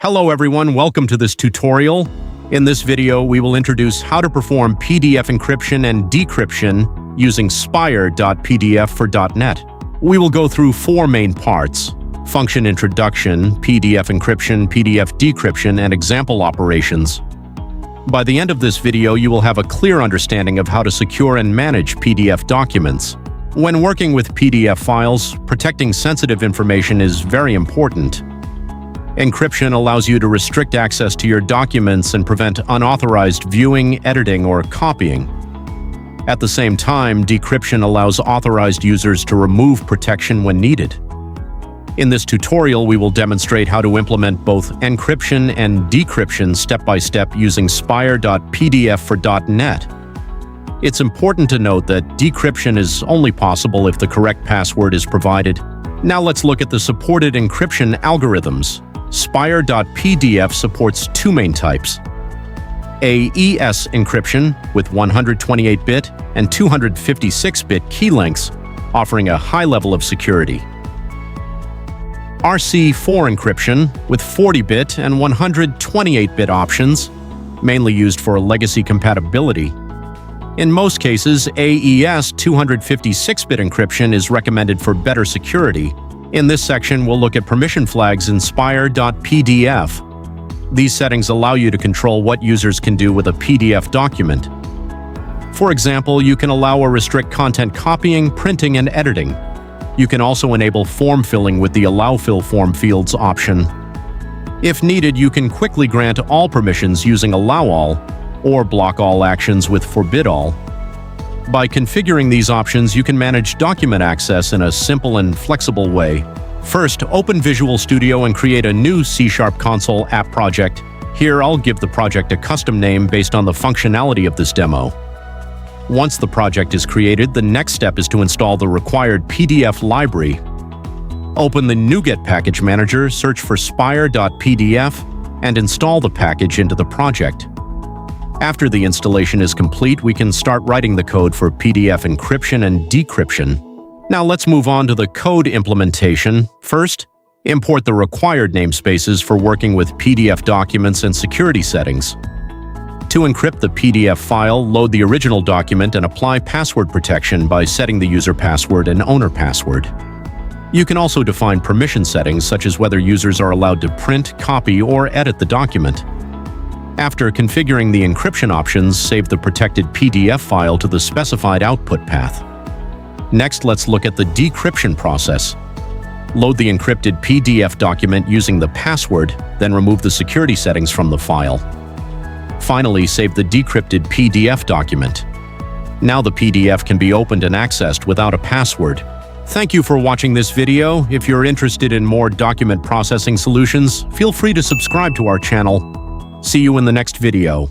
Hello everyone, welcome to this tutorial. In this video, we will introduce how to perform PDF encryption and decryption using Spire.PDF for .NET. We will go through four main parts: function introduction, PDF encryption, PDF decryption, and example operations. By the end of this video, you will have a clear understanding of how to secure and manage PDF documents. When working with PDF files, protecting sensitive information is very important. Encryption allows you to restrict access to your documents and prevent unauthorized viewing, editing, or copying. At the same time, decryption allows authorized users to remove protection when needed. In this tutorial, we will demonstrate how to implement both encryption and decryption step-by-step using Spire.PDF for .NET. It's important to note that decryption is only possible if the correct password is provided. Now let's look at the supported encryption algorithms. Spire.PDF supports two main types: AES encryption with 128-bit and 256-bit key lengths, offering a high level of security. RC4 encryption with 40-bit and 128-bit options, mainly used for legacy compatibility. In most cases, AES 256-bit encryption is recommended for better security. In this section, we'll look at permission flags in Spire.PDF. These settings allow you to control what users can do with a PDF document. For example, you can allow or restrict content copying, printing, and editing. You can also enable form filling with the Allow Fill Form Fields option. If needed, you can quickly grant all permissions using Allow All, or block all actions with Forbid All. By configuring these options, you can manage document access in a simple and flexible way. First, open Visual Studio and create a new CSharp console app project. Here, I'll give the project a custom name based on the functionality of this demo. Once the project is created, the next step is to install the required PDF library. Open the NuGet Package Manager, search for Spire.PDF, and install the package into the project. After the installation is complete, we can start writing the code for PDF encryption and decryption. Now let's move on to the code implementation. First, import the required namespaces for working with PDF documents and security settings. To encrypt the PDF file, load the original document and apply password protection by setting the user password and owner password. You can also define permission settings, such as whether users are allowed to print, copy, or edit the document. After configuring the encryption options, save the protected PDF file to the specified output path. Next, let's look at the decryption process. Load the encrypted PDF document using the password, then remove the security settings from the file. Finally, save the decrypted PDF document. Now the PDF can be opened and accessed without a password. Thank you for watching this video. If you're interested in more document processing solutions, feel free to subscribe to our channel. See you in the next video.